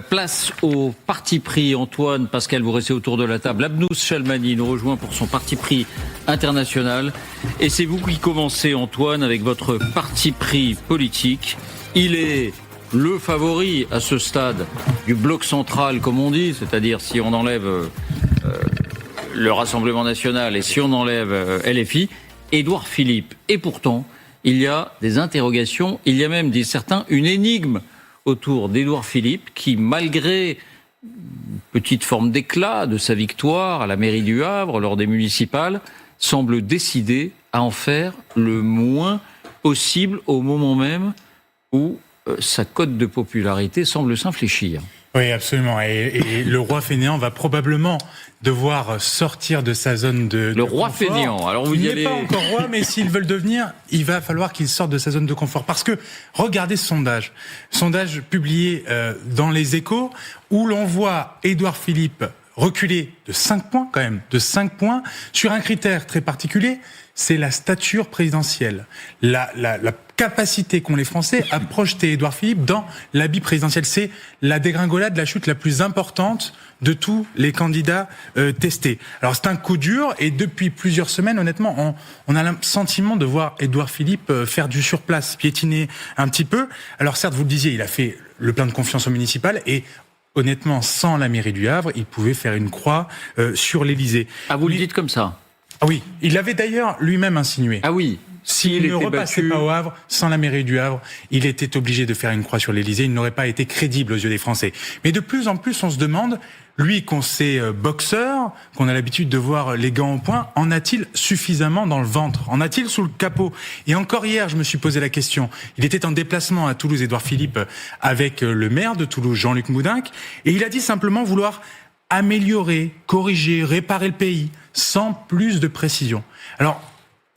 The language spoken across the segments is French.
Place au parti pris, Antoine, Pascal, vous restez autour de la table. Abnous Chalmani nous rejoint pour son parti pris international. Et c'est vous qui commencez, Antoine, avec votre parti pris politique. Il est le favori à ce stade du bloc central, comme on dit, c'est-à-dire si on enlève le Rassemblement national et si on enlève LFI, Édouard Philippe. Et pourtant, il y a des interrogations, il y a même, disent certains, une énigme autour d'Édouard Philippe qui, malgré une petite forme d'éclat de sa victoire à la mairie du Havre lors des municipales, semble décidé à en faire le moins possible au moment même où sa cote de popularité semble s'infléchir. Oui, absolument. Et le roi fainéant va probablement devoir sortir de sa zone de Le roi confort. fainéant, alors vous y allez... Il n'est pas encore roi, mais s'il veut le devenir, il va falloir qu'il sorte de sa zone de confort. Parce que, regardez ce sondage publié dans Les Échos, où l'on voit Édouard Philippe reculer de 5 points, quand même, de 5 points, sur un critère très particulier, c'est la stature présidentielle. La capacité qu'ont les Français à projeter Édouard Philippe dans l'habit présidentiel. C'est la dégringolade, la chute la plus importante de tous les candidats testés. Alors c'est un coup dur et depuis plusieurs semaines, honnêtement, on a le sentiment de voir Édouard Philippe faire du surplace, piétiner un petit peu. Alors certes, vous le disiez, il a fait le plein de confiance au municipal et honnêtement, sans la mairie du Havre, il pouvait faire une croix sur l'Élysée. Ah, vous le dites comme ça? Ah oui, il l'avait d'ailleurs lui-même insinué. Ah oui. S'il ne repassait pas au Havre, sans la mairie du Havre, il était obligé de faire une croix sur l'Élysée, il n'aurait pas été crédible aux yeux des Français. Mais de plus en plus, on se demande, lui qu'on sait boxeur, qu'on a l'habitude de voir les gants au poing, en a-t-il suffisamment dans le ventre? En a-t-il sous le capot? Et encore hier, je me suis posé la question. Il était en déplacement à Toulouse, Édouard Philippe, avec le maire de Toulouse, Jean-Luc Moudenc, et il a dit simplement vouloir améliorer, corriger, réparer le pays, sans plus de précision. Alors,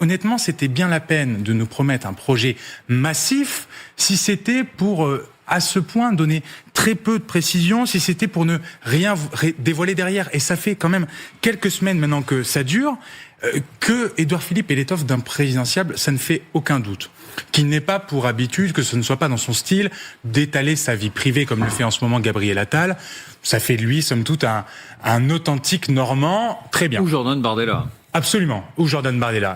honnêtement, c'était bien la peine de nous promettre un projet massif si c'était pour, à ce point, donner très peu de précision, si c'était pour ne rien dévoiler derrière. Et ça fait quand même quelques semaines maintenant que ça dure, que Édouard Philippe ait l'étoffe d'un présidentiable, ça ne fait aucun doute. Qu'il n'ait pas pour habitude, que ce ne soit pas dans son style, d'étaler sa vie privée comme le fait en ce moment Gabriel Attal. Ça fait de lui, somme toute, un authentique Normand. Très bien. Ou Jordan Bardella. Absolument, ou Jordan Bardella.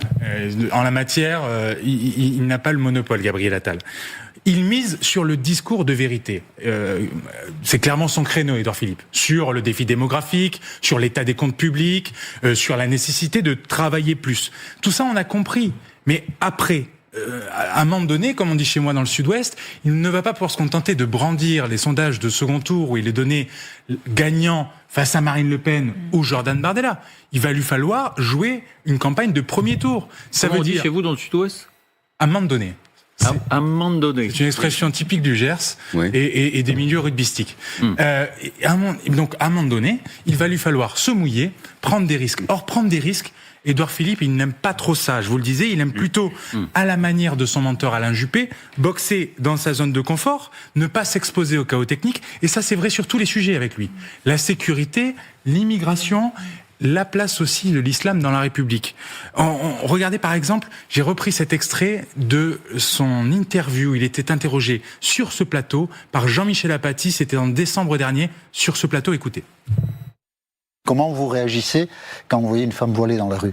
En la matière, il n'a pas le monopole, Gabriel Attal. Il mise sur le discours de vérité. C'est clairement son créneau, Édouard Philippe. Sur le défi démographique, sur l'état des comptes publics, sur la nécessité de travailler plus. Tout ça, on a compris. Mais après, à un moment donné, comme on dit chez moi dans le Sud-Ouest, il ne va pas pouvoir se contenter de brandir les sondages de second tour où il est donné gagnant face à Marine Le Pen ou Jordan Bardella. Il va lui falloir jouer une campagne de premier tour. Ça Comment veut on dit dire chez vous dans le Sud-Ouest? à un moment donné. À un moment donné. C'est une expression typique du Gers et des milieux rugbystiques. Donc, à un moment donné, il va lui falloir se mouiller, prendre des risques. Or, prendre des risques, Édouard Philippe, il n'aime pas trop ça. Je vous le disais, il aime plutôt, à la manière de son mentor Alain Juppé, boxer dans sa zone de confort, ne pas s'exposer au chaos technique. Et ça, c'est vrai sur tous les sujets avec lui. La sécurité, l'immigration, la place aussi de l'islam dans la République. Regardez par exemple, j'ai repris cet extrait de son interview. Il était interrogé sur ce plateau par Jean-Michel Apathy, c'était en décembre dernier, sur ce plateau, écoutez. Comment vous réagissez quand vous voyez une femme voilée dans la rue?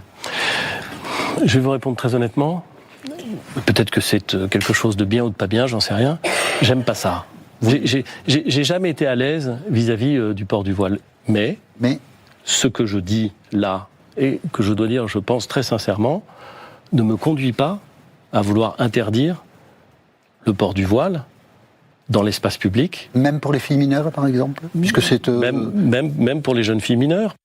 Je vais vous répondre très honnêtement. Peut-être que c'est quelque chose de bien ou de pas bien, j'en sais rien. J'aime pas ça. J'ai jamais été à l'aise vis-à-vis du port du voile. Mais ce que je dis là, et que je dois dire, je pense très sincèrement, ne me conduit pas à vouloir interdire le port du voile dans l'espace public. Même pour les filles mineures, par exemple, puisque c'est même pour les jeunes filles mineures.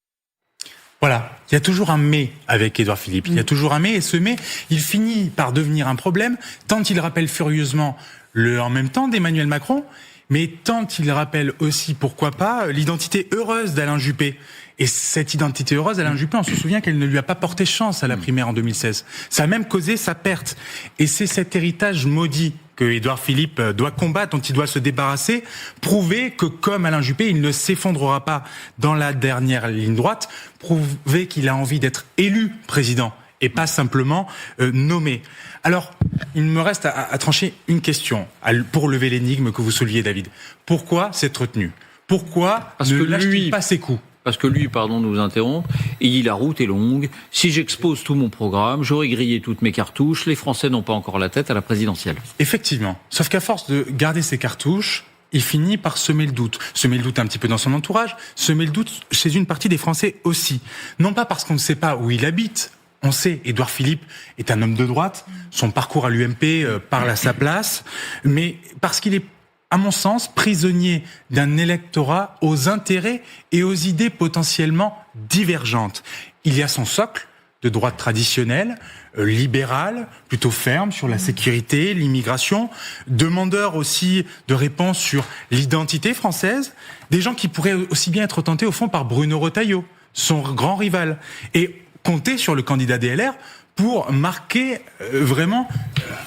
Voilà, il y a toujours un mais avec Édouard Philippe. Il y a toujours un mais, et ce mais, il finit par devenir un problème, tant il rappelle furieusement le en même temps d'Emmanuel Macron, mais tant il rappelle aussi, pourquoi pas, l'identité heureuse d'Alain Juppé. Et cette identité heureuse, Alain Juppé, on se souvient qu'elle ne lui a pas porté chance à la primaire en 2016. Ça a même causé sa perte. Et c'est cet héritage maudit que Édouard Philippe doit combattre, dont il doit se débarrasser, prouver que, comme Alain Juppé, il ne s'effondrera pas dans la dernière ligne droite, prouver qu'il a envie d'être élu président et pas simplement nommé. Alors, il me reste à trancher une question pour lever l'énigme que vous souleviez, David. Pourquoi cette retenue ? Pourquoi ne lâche-t-il pas ses coups ? Parce que lui, pardon de vous interrompre, il dit la route est longue. Si j'expose tout mon programme, j'aurai grillé toutes mes cartouches. Les Français n'ont pas encore la tête à la présidentielle. Effectivement. Sauf qu'à force de garder ses cartouches, il finit par semer le doute. Semer le doute un petit peu dans son entourage, semer le doute chez une partie des Français aussi. Non pas parce qu'on ne sait pas où il habite. On sait, Édouard Philippe est un homme de droite. Son parcours à l'UMP parle à sa place. Mais parce qu'il est, à mon sens, prisonnier d'un électorat aux intérêts et aux idées potentiellement divergentes. Il y a son socle de droite traditionnelle, libérale, plutôt ferme sur la sécurité, l'immigration, demandeur aussi de réponses sur l'identité française, des gens qui pourraient aussi bien être tentés au fond par Bruno Retailleau, son grand rival, et compter sur le candidat DLR pour marquer vraiment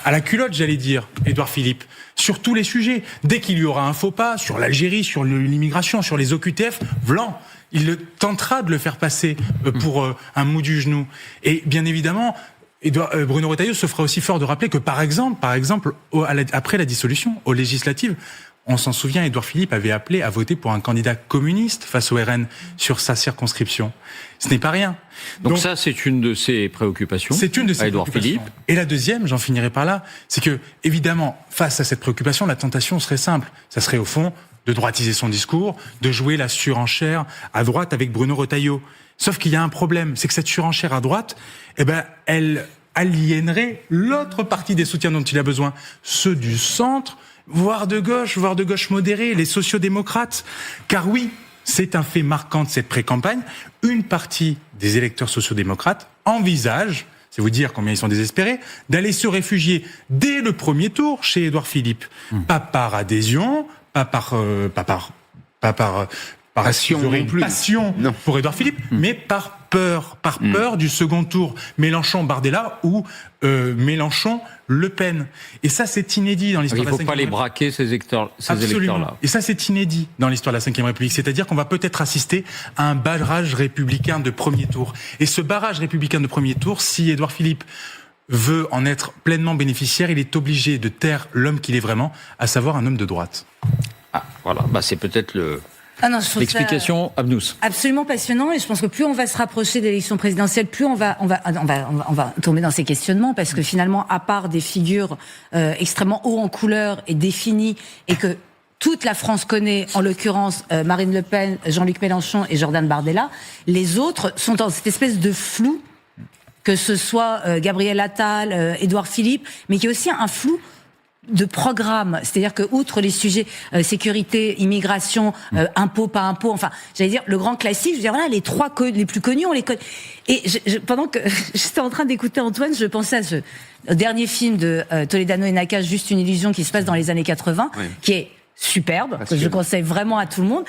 à la culotte, j'allais dire, Édouard Philippe, sur tous les sujets. Dès qu'il y aura un faux pas sur l'Algérie, sur l'immigration, sur les OQTF, Vlan, il tentera de le faire passer pour un mou du genou. Et bien évidemment, Bruno Retailleau se fera aussi fort de rappeler que, par exemple, après la dissolution, aux législatives, on s'en souvient, Édouard Philippe avait appelé à voter pour un candidat communiste face au RN sur sa circonscription. Ce n'est pas rien. Donc ça, c'est une de ses préoccupations. C'est une de ses Édouard préoccupations. Philippe. Et la deuxième, j'en finirai par là, c'est que, évidemment, face à cette préoccupation, la tentation serait simple. Ça serait, au fond, de droitiser son discours, de jouer la surenchère à droite avec Bruno Retailleau. Sauf qu'il y a un problème, c'est que cette surenchère à droite, elle aliénerait l'autre partie des soutiens dont il a besoin, ceux du centre, voire de gauche modérée, les sociodémocrates. Car oui, c'est un fait marquant de cette pré-campagne, une partie des électeurs sociodémocrates envisage, c'est vous dire combien ils sont désespérés, d'aller se réfugier dès le premier tour chez Édouard Philippe. Pas par adhésion, pas par passion non plus. Passion pour Édouard Philippe, mais par peur du second tour. Mélenchon-Bardella ou Mélenchon-Le Pen. Et ça, c'est inédit dans l'histoire de la Il ne Ve faut pas les braquer, ces électeurs-là. Et ça, c'est inédit dans l'histoire de la Ve République. C'est-à-dire qu'on va peut-être assister à un barrage républicain de premier tour. Et ce barrage républicain de premier tour, si Édouard Philippe veut en être pleinement bénéficiaire, il est obligé de taire l'homme qu'il est vraiment, à savoir un homme de droite. Ah, voilà. C'est peut-être l'explication, Abnous. Absolument passionnant, et je pense que plus on va se rapprocher d'élections présidentielles, plus on va tomber dans ces questionnements, parce que finalement, à part des figures extrêmement haut en couleur et définies, et que toute la France connaît, en l'occurrence Marine Le Pen, Jean-Luc Mélenchon et Jordan Bardella, les autres sont dans cette espèce de flou, que ce soit Gabriel Attal, Édouard Philippe, mais qui est aussi un flou de programme, c'est-à-dire que outre les sujets sécurité, immigration, impôts, pas impôts, enfin, j'allais dire le grand classique, je veux dire voilà, les trois les plus connus, on les connaît. Et pendant que j'étais en train d'écouter Antoine, je pensais à ce dernier film de Toledano et Nakache, Juste une illusion, qui se passe dans les années 80, qui est superbe, que je conseille vraiment à tout le monde,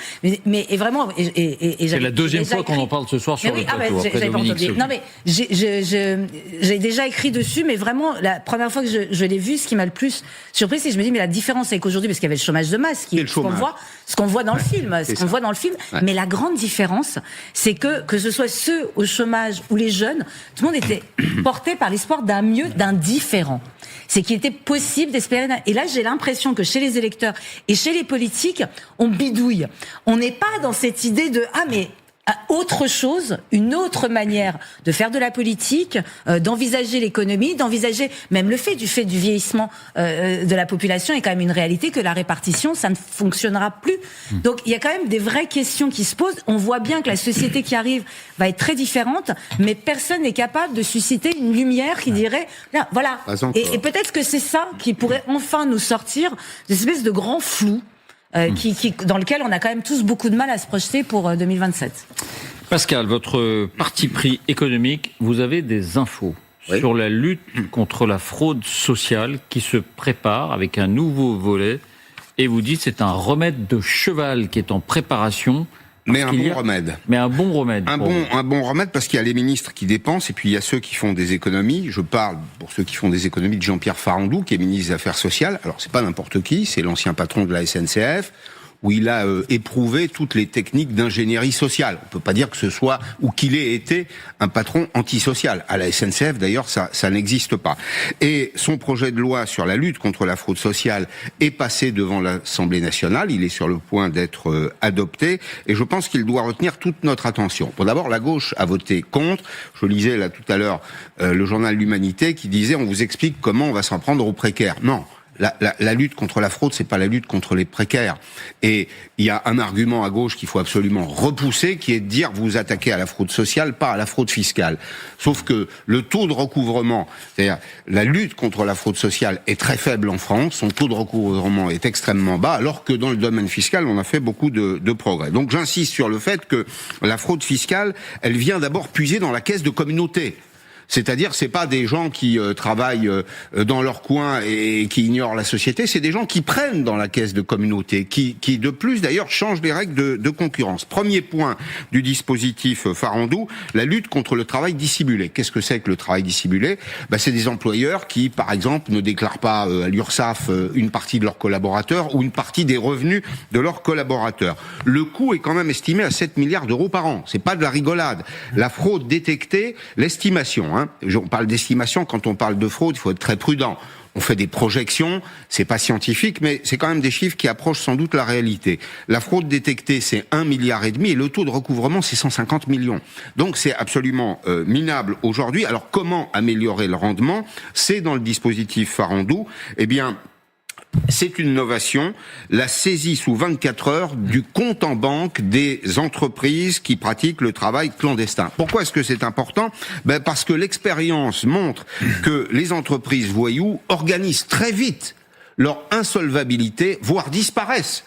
mais vraiment, c'est la deuxième fois qu'on en parle ce soir sur le plateau. Non mais j'ai déjà écrit dessus, mais vraiment la première fois que je l'ai vu, ce qui m'a le plus surpris, c'est que je me dis mais la différence avec aujourd'hui, parce qu'il y avait le chômage de masse, qui est ce qu'on voit dans le film, mais la grande différence, c'est que ce soit ceux au chômage ou les jeunes, tout le monde était porté par l'espoir d'un mieux, d'un différent. C'est qu'il était possible d'espérer. Et là, j'ai l'impression que chez les électeurs et chez les politiques, on bidouille. On n'est pas dans cette idée de mais autre chose, une autre manière de faire de la politique, d'envisager l'économie, d'envisager même le fait du vieillissement de la population est quand même une réalité, que la répartition, ça ne fonctionnera plus. Donc il y a quand même des vraies questions qui se posent. On voit bien que la société qui arrive va être très différente, mais personne n'est capable de susciter une lumière qui dirait là, voilà. Et peut-être que c'est ça qui pourrait enfin nous sortir de cette espèce de grand flou. Dans lequel on a quand même tous beaucoup de mal à se projeter pour 2027. Pascal, votre parti pris économique, vous avez des infos sur la lutte contre la fraude sociale qui se prépare avec un nouveau volet, et vous dites c'est un remède de cheval qui est en préparation. Mais un bon remède. Un bon remède parce qu'il y a les ministres qui dépensent et puis il y a ceux qui font des économies. Je parle, pour ceux qui font des économies, de Jean-Pierre Farandou, qui est ministre des Affaires sociales. Alors, c'est pas n'importe qui, c'est l'ancien patron de la SNCF. où il a éprouvé toutes les techniques d'ingénierie sociale. On peut pas dire que ce soit, ou qu'il ait été un patron antisocial. À la SNCF, d'ailleurs, ça n'existe pas. Et son projet de loi sur la lutte contre la fraude sociale est passé devant l'Assemblée nationale. Il est sur le point d'être adopté. Et je pense qu'il doit retenir toute notre attention. Bon, d'abord, la gauche a voté contre. Je lisais là tout à l'heure le journal L'Humanité qui disait on vous explique comment on va s'en prendre aux précaires. Non. La lutte contre la fraude, c'est pas la lutte contre les précaires. Et il y a un argument à gauche qu'il faut absolument repousser, qui est de dire vous vous attaquez à la fraude sociale, pas à la fraude fiscale. Sauf que le taux de recouvrement, c'est-à-dire la lutte contre la fraude sociale est très faible en France, son taux de recouvrement est extrêmement bas, alors que dans le domaine fiscal, on a fait beaucoup de progrès. Donc j'insiste sur le fait que la fraude fiscale, elle vient d'abord puiser dans la caisse de communauté. C'est-à-dire, c'est pas des gens qui travaillent dans leur coin et qui ignorent la société, c'est des gens qui prennent dans la caisse de communauté, qui de plus d'ailleurs changent les règles de concurrence. Premier point du dispositif Farandou, la lutte contre le travail dissimulé. Qu'est-ce que c'est que le travail dissimulé ? C'est des employeurs qui, par exemple, ne déclarent pas à l'URSSAF une partie de leurs collaborateurs ou une partie des revenus de leurs collaborateurs. Le coût est quand même estimé à 7 milliards d'euros par an. C'est pas de la rigolade. La fraude détectée, l'estimation. On parle d'estimation, quand on parle de fraude, il faut être très prudent. On fait des projections, c'est pas scientifique, mais c'est quand même des chiffres qui approchent sans doute la réalité. La fraude détectée, c'est 1,5 milliard et le taux de recouvrement, c'est 150 millions. Donc c'est absolument minable aujourd'hui. Alors comment améliorer le rendement ? C'est dans le dispositif Farandou. C'est une novation, la saisie sous 24 heures du compte en banque des entreprises qui pratiquent le travail clandestin. Pourquoi est-ce que c'est important ? Parce que l'expérience montre que les entreprises voyous organisent très vite leur insolvabilité, voire disparaissent.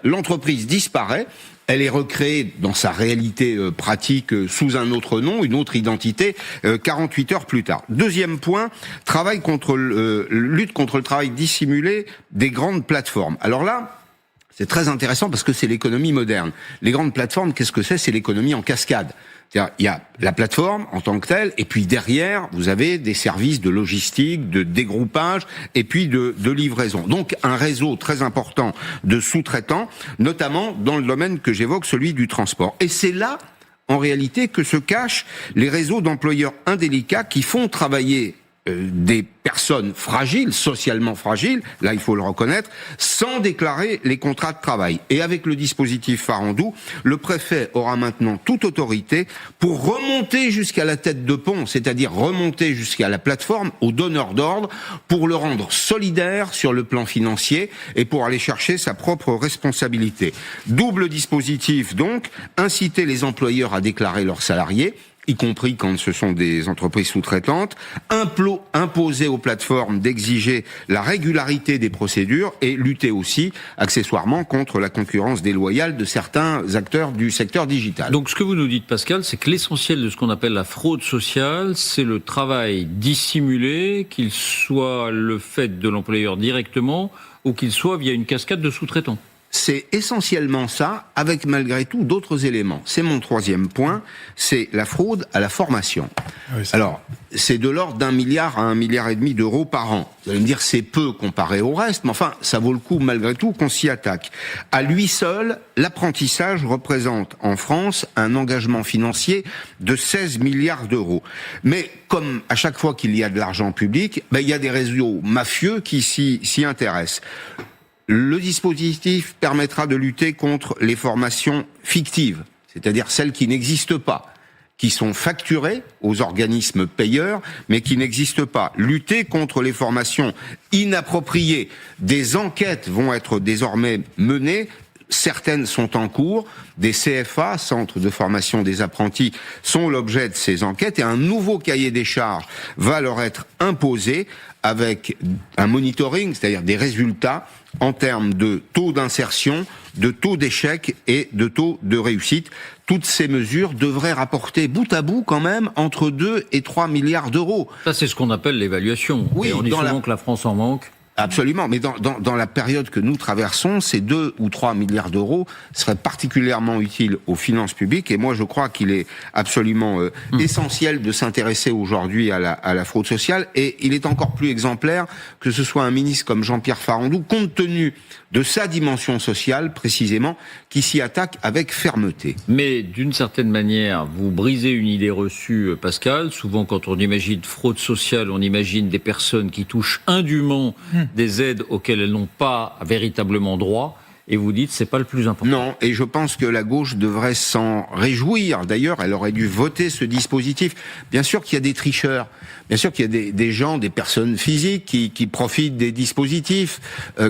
L'entreprise disparaît, elle est recréée dans sa réalité pratique sous un autre nom, une autre identité, 48 heures plus tard. Deuxième point, lutte contre le travail dissimulé des grandes plateformes. Alors là, c'est très intéressant parce que c'est l'économie moderne. Les grandes plateformes, qu'est-ce que c'est ? C'est l'économie en cascade. C'est-à-dire, il y a la plateforme en tant que telle, et puis derrière, vous avez des services de logistique, de dégroupage, et puis de livraison. Donc, un réseau très important de sous-traitants, notamment dans le domaine que j'évoque, celui du transport. Et c'est là, en réalité, que se cachent les réseaux d'employeurs indélicats qui font travailler des personnes fragiles, socialement fragiles, là il faut le reconnaître, sans déclarer les contrats de travail. Et avec le dispositif Farandou, le préfet aura maintenant toute autorité pour remonter jusqu'à la tête de pont, c'est-à-dire remonter jusqu'à la plateforme, au donneur d'ordre, pour le rendre solidaire sur le plan financier et pour aller chercher sa propre responsabilité. Double dispositif donc, inciter les employeurs à déclarer leurs salariés, y compris quand ce sont des entreprises sous-traitantes, imposer aux plateformes d'exiger la régularité des procédures et lutter aussi, accessoirement, contre la concurrence déloyale de certains acteurs du secteur digital. Donc ce que vous nous dites, Pascal, c'est que l'essentiel de ce qu'on appelle la fraude sociale, c'est le travail dissimulé, qu'il soit le fait de l'employeur directement ou qu'il soit via une cascade de sous-traitants. C'est essentiellement ça, avec malgré tout d'autres éléments. C'est mon troisième point, c'est la fraude à la formation. Oui, alors, c'est de l'ordre d'1 milliard à 1,5 milliard d'euros par an. Vous allez me dire, c'est peu comparé au reste, mais enfin, ça vaut le coup malgré tout qu'on s'y attaque. À lui seul, l'apprentissage représente en France un engagement financier de 16 milliards d'euros. Mais comme à chaque fois qu'il y a de l'argent public, il y a des réseaux mafieux qui s'y intéressent. Le dispositif permettra de lutter contre les formations fictives, c'est-à-dire celles qui n'existent pas, qui sont facturées aux organismes payeurs, mais qui n'existent pas. Lutter contre les formations inappropriées. Des enquêtes vont être désormais menées. Certaines sont en cours, des CFA, centres de formation des apprentis, sont l'objet de ces enquêtes et un nouveau cahier des charges va leur être imposé avec un monitoring, c'est-à-dire des résultats en termes de taux d'insertion, de taux d'échec et de taux de réussite. Toutes ces mesures devraient rapporter bout à bout quand même entre 2 et 3 milliards d'euros. Ça, c'est ce qu'on appelle l'évaluation. Oui, et on dit souvent que la France en manque. Absolument, mais dans la période que nous traversons, ces 2 ou 3 milliards d'euros seraient particulièrement utiles aux finances publiques, et moi je crois qu'il est absolument essentiel de s'intéresser aujourd'hui à la fraude sociale, et il est encore plus exemplaire que ce soit un ministre comme Jean-Pierre Farandou, compte tenu de sa dimension sociale précisément, qui s'y attaque avec fermeté. Mais d'une certaine manière, vous brisez une idée reçue, Pascal. Souvent, quand on imagine fraude sociale, on imagine des personnes qui touchent indûment des aides auxquelles elles n'ont pas véritablement droit. Et vous dites, c'est pas le plus important. Non, et je pense que la gauche devrait s'en réjouir. D'ailleurs, elle aurait dû voter ce dispositif. Bien sûr qu'il y a des tricheurs. Bien sûr qu'il y a des gens, des personnes physiques qui profitent des dispositifs,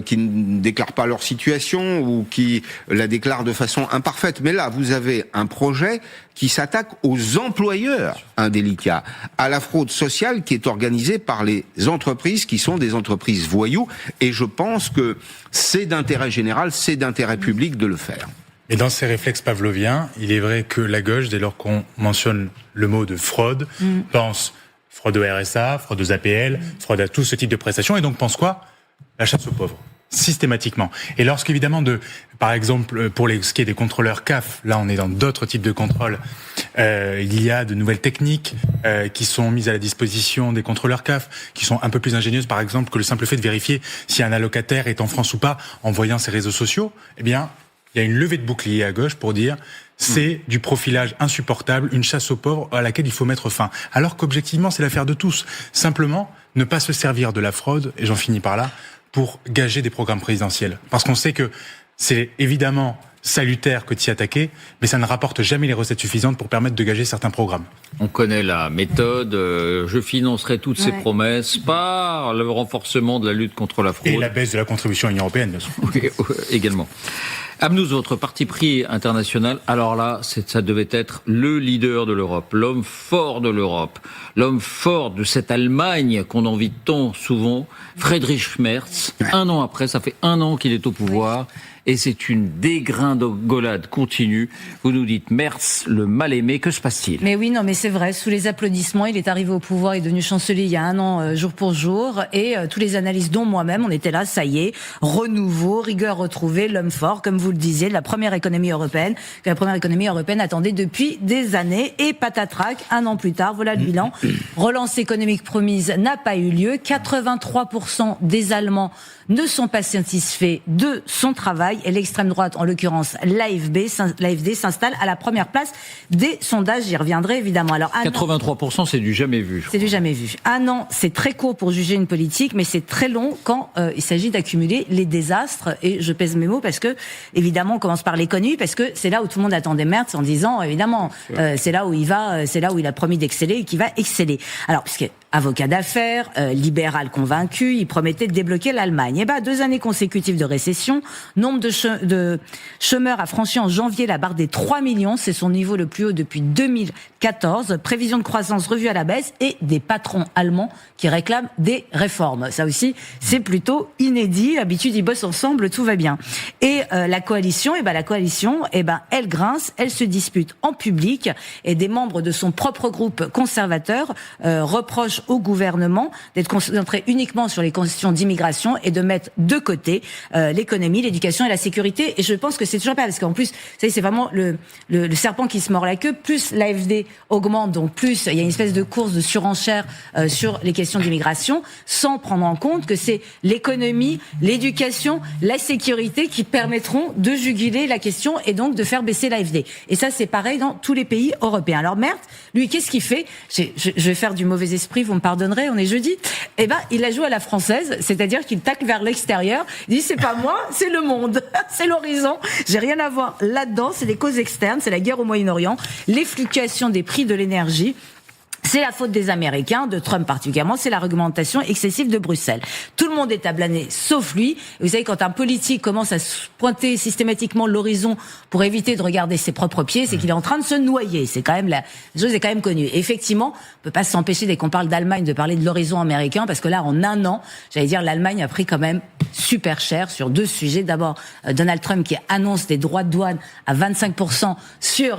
qui ne déclarent pas leur situation ou qui la déclarent de façon imparfaite. Mais là, vous avez un projet qui s'attaque aux employeurs indélicats, à la fraude sociale qui est organisée par les entreprises qui sont des entreprises voyous. Et je pense que c'est d'intérêt général, c'est d'intérêt public de le faire. Et dans ces réflexes pavloviens, il est vrai que la gauche, dès lors qu'on mentionne le mot de fraude, pense fraude au RSA, fraude aux APL, fraude à tout ce type de prestations, et donc pense quoi ? La chasse aux pauvres, systématiquement. Et lorsqu'évidemment, par exemple, pour ce qui est des contrôleurs CAF, là on est dans d'autres types de contrôles, il y a de nouvelles techniques qui sont mises à la disposition des contrôleurs CAF, qui sont un peu plus ingénieuses, par exemple, que le simple fait de vérifier si un allocataire est en France ou pas en voyant ses réseaux sociaux. Eh bien, il y a une levée de bouclier à gauche pour dire c'est du profilage insupportable, une chasse aux pauvres à laquelle il faut mettre fin. Alors qu'objectivement, c'est l'affaire de tous. Simplement, ne pas se servir de la fraude, et j'en finis par là, pour gager des programmes présidentiels. Parce qu'on sait que c'est évidemment salutaire que d'y attaquer, mais ça ne rapporte jamais les recettes suffisantes pour permettre de gager certains programmes. On connaît la méthode, je financerai toutes ces promesses par le renforcement de la lutte contre la fraude. Et la baisse de la contribution à l'Union européenne, bien sûr. Oui, également. Amnous, votre parti pris international, alors là, ça devait être le leader de l'Europe, l'homme fort de l'Europe, l'homme fort de cette Allemagne qu'on envie tant souvent, Friedrich Merz. 1 an après, ça fait 1 an qu'il est au pouvoir. Et c'est une dégringolade continue. Vous nous dites, Merz, le mal-aimé, que se passe-t-il ? Mais oui, non, mais c'est vrai, sous les applaudissements, il est arrivé au pouvoir, il est devenu chancelier il y a 1 an, jour pour jour, et tous les analystes, dont moi-même, on était là, ça y est, renouveau, rigueur retrouvée, l'homme fort, comme vous le disiez, de la première économie européenne, que la première économie européenne attendait depuis des années, et patatrac, 1 an plus tard, voilà le bilan. Relance économique promise n'a pas eu lieu, 83% des Allemands ne sont pas satisfaits de son travail, et l'extrême droite, en l'occurrence l'AfD, s'installe à la première place des sondages. J'y reviendrai évidemment. Alors, 83%, c'est du jamais vu. C'est du jamais vu. 1 an, c'est très court pour juger une politique, mais c'est très long quand il s'agit d'accumuler les désastres. Et je pèse mes mots parce que, évidemment, on commence par l'économie, parce que c'est là où tout le monde attendait Merz en disant, évidemment, c'est là où il va, c'est là où il a promis d'exceller et qu'il va exceller. Alors, puisque avocat d'affaires, libéral convaincu, il promettait de débloquer l'Allemagne. Et 2 années consécutives de récession, nombre de chômeurs a franchi en janvier la barre des 3 millions, c'est son niveau le plus haut depuis 2014, prévision de croissance revue à la baisse et des patrons allemands qui réclament des réformes. Ça aussi, c'est plutôt inédit, d'habitude ils bossent ensemble, tout va bien. Et la coalition, elle grince, elle se dispute en public, et des membres de son propre groupe conservateur reprochent au gouvernement d'être concentré uniquement sur les questions d'immigration et de mettre de côté l'économie, l'éducation et la sécurité. Et je pense que c'est toujours pas, parce qu'en plus, c'est vraiment le serpent qui se mord la queue. Plus l'AfD augmente, donc plus il y a une espèce de course de surenchère sur les questions d'immigration, sans prendre en compte que c'est l'économie, l'éducation, la sécurité qui permettront de juguler la question et donc de faire baisser l'AfD. Et ça, c'est pareil dans tous les pays européens. Alors Merz, lui, qu'est-ce qu'il fait ? Je vais faire du mauvais esprit, vous me pardonnerez, on est jeudi. Il la joue à la française, c'est-à-dire qu'il tacle vers l'extérieur. Il dit, c'est pas moi, c'est le monde, c'est l'horizon. J'ai rien à voir là-dedans, c'est des causes externes, c'est la guerre au Moyen-Orient, les fluctuations des prix de l'énergie. C'est la faute des Américains, de Trump particulièrement, c'est la réglementation excessive de Bruxelles. Tout le monde est à blâmer, sauf lui. Et vous savez, quand un politique commence à pointer systématiquement l'horizon pour éviter de regarder ses propres pieds, c'est qu'il est en train de se noyer. C'est quand même la chose est quand même connue. Et effectivement, on peut pas s'empêcher, dès qu'on parle d'Allemagne, de parler de l'horizon américain, parce que là, en 1 an, j'allais dire, l'Allemagne a pris quand même super cher sur 2 sujets. D'abord, Donald Trump qui annonce des droits de douane à 25% sur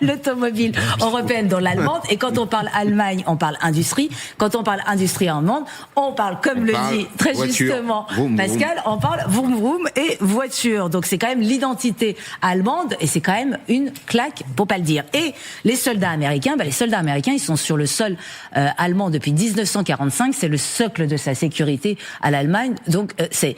l'automobile européenne, dont l'allemande. Et quand on parle parle Allemagne, on parle industrie. Quand on parle industrie allemande, on parle, comme le dit très voiture, justement vroom, Pascal, on parle vroom vroom et voiture. Donc c'est quand même l'identité allemande et c'est quand même une claque, pour pas le dire. Et les soldats américains, ils sont sur le sol allemand depuis 1945. C'est le socle de sa sécurité à l'Allemagne. Donc c'est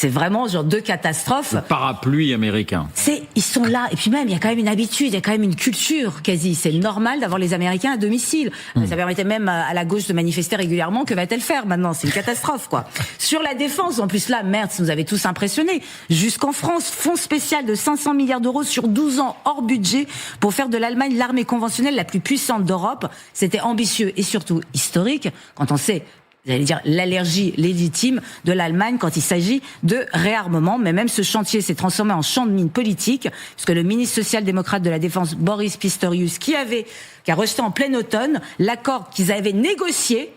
vraiment genre deux catastrophes. Le parapluie américain. Ils sont là. Et puis même, il y a quand même une habitude, il y a quand même une culture quasi. C'est normal d'avoir les Américains à domicile. Ça permettait même à la gauche de manifester régulièrement. Que va-t-elle faire maintenant? C'est une catastrophe, quoi. Sur la défense, en plus là, Merz nous avait tous impressionnés. Jusqu'en France, fonds spécial de 500 milliards d'euros sur 12 ans hors budget pour faire de l'Allemagne l'armée conventionnelle la plus puissante d'Europe. C'était ambitieux et surtout historique quand on sait, j'allais dire, l'allergie légitime de l'Allemagne quand il s'agit de réarmement. Mais même ce chantier s'est transformé en champ de mine politique, puisque le ministre social-démocrate de la Défense, Boris Pistorius, qui a rejeté en plein automne l'accord qu'ils avaient négocié,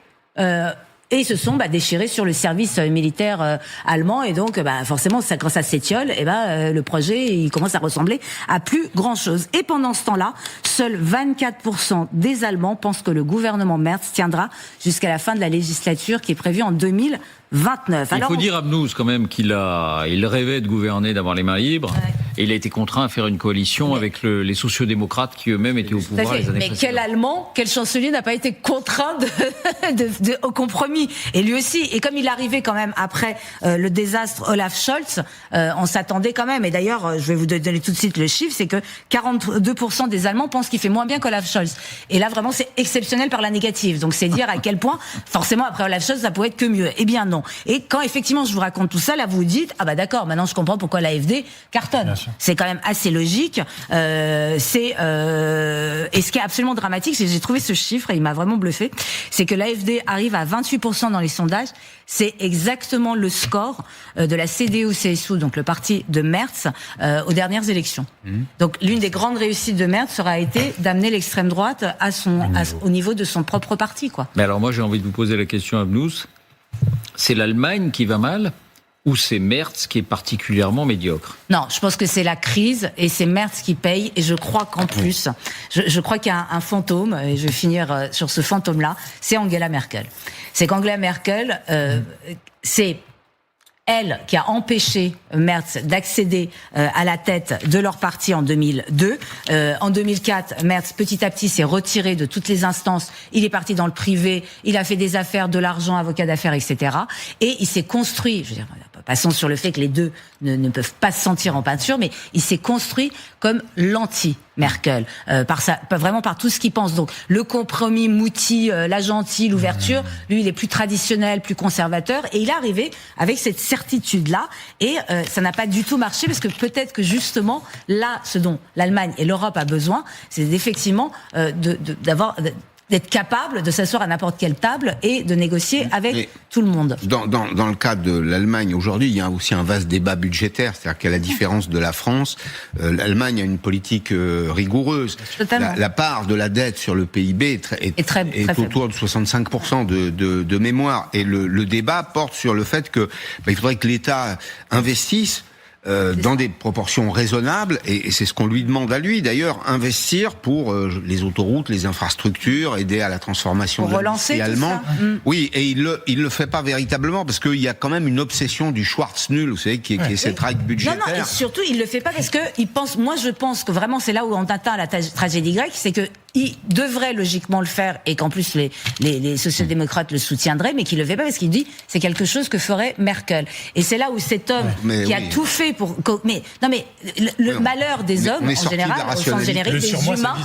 et ils se sont déchirés sur le service militaire allemand. Et donc, forcément, quand ça s'étiole, le projet il commence à ressembler à plus grand-chose. Et pendant ce temps-là, seuls 24% des Allemands pensent que le gouvernement Merz tiendra jusqu'à la fin de la législature qui est prévue en 2029. Il faut dire à Abnouz quand même qu'il rêvait de gouverner, d'avoir les mains libres, et il a été contraint à faire une coalition avec les sociodémocrates qui eux-mêmes étaient au pouvoir les années précédentes. Mais quel Allemand, quel chancelier n'a pas été contraint au compromis? Et lui aussi. Et comme il arrivait quand même après le désastre Olaf Scholz, on s'attendait quand même. Et d'ailleurs, je vais vous donner tout de suite le chiffre, c'est que 42% des Allemands pensent qu'il fait moins bien qu'Olaf Scholz. Et là, vraiment, c'est exceptionnel par la négative. Donc, c'est dire à quel point, forcément, après Olaf Scholz, ça pouvait être que mieux. Eh bien, non. Et quand effectivement je vous raconte tout ça, là vous vous dites d'accord, maintenant je comprends pourquoi l'AfD cartonne. C'est quand même assez logique. Et ce qui est absolument dramatique, c'est que j'ai trouvé ce chiffre et il m'a vraiment bluffé, c'est que l'AfD arrive à 28% dans les sondages. C'est exactement le score de la CDU-CSU, donc le parti de Merz, aux dernières élections. Donc l'une des grandes réussites de Merz aura été d'amener l'extrême droite au niveau de son propre parti, quoi. Mais alors moi j'ai envie de vous poser la question, Abnouz. C'est l'Allemagne qui va mal ou c'est Merz qui est particulièrement médiocre? Non, je pense que c'est la crise et c'est Merz qui paye. Et je crois qu'en plus, je crois qu'il y a un fantôme, et je vais finir sur ce fantôme-là, c'est Angela Merkel. C'est qu'Angela Merkel, c'est elle qui a empêché Merz d'accéder à la tête de leur parti en 2002. En 2004, Merz, petit à petit, s'est retiré de toutes les instances. Il est parti dans le privé, il a fait des affaires, de l'argent, avocat d'affaires, etc. Et il s'est construit, je veux dire, passons sur le fait que les deux ne peuvent pas se sentir en peinture, mais il s'est construit comme l'anti-Merkel, vraiment par tout ce qu'il pense. Donc le compromis Mouti, la gentille, l'ouverture, lui il est plus traditionnel, plus conservateur, et il est arrivé avec cette certitude-là, et ça n'a pas du tout marché, parce que peut-être que justement, là, ce dont l'Allemagne et l'Europe a besoin, c'est effectivement d'être capable de s'asseoir à n'importe quelle table et de négocier avec tout le monde. Dans le cas de l'Allemagne aujourd'hui, il y a aussi un vaste débat budgétaire, c'est-à-dire qu'à la différence de la France, l'Allemagne a une politique rigoureuse. La part de la dette sur le PIB est autour de 65% de mémoire, et le débat porte sur le fait que il faudrait que l'État investisse dans des proportions raisonnables, et c'est ce qu'on lui demande à lui d'ailleurs, investir pour les autoroutes, les infrastructures, aider à la transformation de l'industrie allemande. Oui, et il le fait pas véritablement, parce qu'il y a quand même une obsession du Schwarz-Null, vous savez, qui est cette règle budgétaire. Non, et surtout il le fait pas parce que je pense que vraiment c'est là où on atteint la tragédie grecque, c'est que il devrait logiquement le faire, et qu'en plus les sociodémocrates le soutiendraient, mais qu'il le fait pas parce qu'il dit c'est quelque chose que ferait Merkel. Et c'est là où cet homme qui a tout fait pour, le malheur des hommes en général, au sens générique, des humains,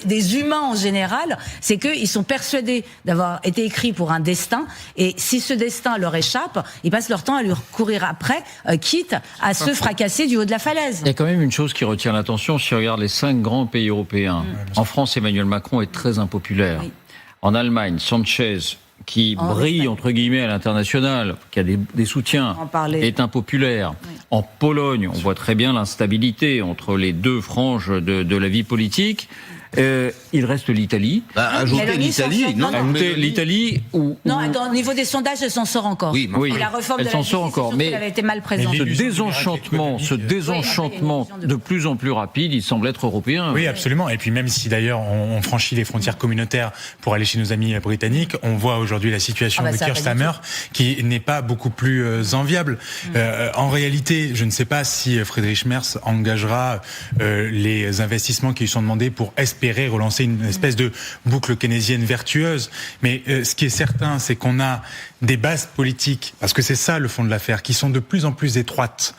des humains en général, c'est qu'ils sont persuadés d'avoir été écrits pour un destin, et si ce destin leur échappe, ils passent leur temps à lui courir après, quitte à se fracasser du haut de la falaise. Il y a quand même une chose qui retient l'attention si on regarde les 5 grands pays européens. En France, Emmanuel Macron est très impopulaire. Oui. En Allemagne, Sanchez, qui brille entre guillemets à l'international, qui a des soutiens, est impopulaire. Oui. En Pologne, on voit très bien l'instabilité entre les deux franges de la vie politique. Il reste l'Italie. Ajouter l'Italie, non? Ajouter l'Italie ou... Non, attends, au niveau des sondages, elle s'en sort encore. Oui, oui, Et la réforme elle de s'en la sort justice, encore, mais elle avait été mal présente. ce désenchantement de plus en plus rapide, il semble être européen. Oui, absolument. Et puis même si d'ailleurs on franchit les frontières communautaires pour aller chez nos amis britanniques, on voit aujourd'hui la situation de Keir Starmer qui n'est pas beaucoup plus enviable. En réalité, je ne sais pas si Friedrich Merz engagera les investissements qui lui sont demandés pour espérer relancer une espèce de boucle keynésienne vertueuse. Mais ce qui est certain, c'est qu'on a des bases politiques, parce que c'est ça le fond de l'affaire, qui sont de plus en plus étroites.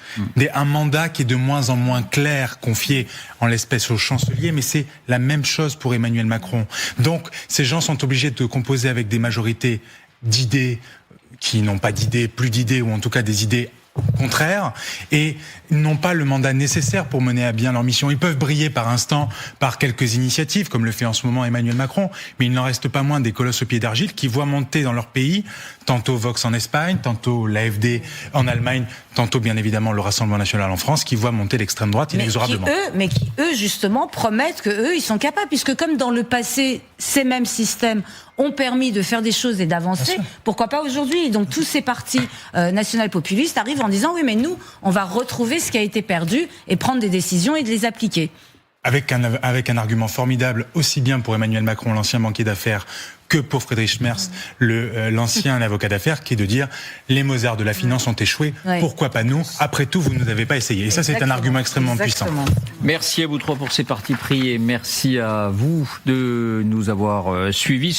Un mandat qui est de moins en moins clair, confié en l'espèce au chancelier, mais c'est la même chose pour Emmanuel Macron. Donc ces gens sont obligés de composer avec des majorités d'idées qui n'ont pas d'idées, plus d'idées, ou en tout cas des idées contraires, et n'ont pas le mandat nécessaire pour mener à bien leur mission. Ils peuvent briller par instant par quelques initiatives, comme le fait en ce moment Emmanuel Macron, mais il n'en reste pas moins des colosses au pied d'argile qui voient monter dans leur pays, tantôt Vox en Espagne, tantôt l'AfD en Allemagne, tantôt bien évidemment le Rassemblement National en France, qui voit monter l'extrême droite inexorablement. Mais qui eux justement promettent que eux ils sont capables, puisque comme dans le passé ces mêmes systèmes ont permis de faire des choses et d'avancer, pourquoi pas aujourd'hui? Donc tous ces partis national-populistes arrivent en disant oui mais nous on va retrouver ce qui a été perdu et prendre des décisions et de les appliquer. Avec un argument formidable, aussi bien pour Emmanuel Macron, l'ancien banquier d'affaires, que pour Friedrich Merz, l'ancien avocat d'affaires, qui est de dire les Mozart de la finance ont échoué, pourquoi pas nous? Après tout, vous ne nous avez pas essayé. Et ça, c'est un argument extrêmement puissant. Merci à vous trois pour ces partis pris et merci à vous de nous avoir suivis.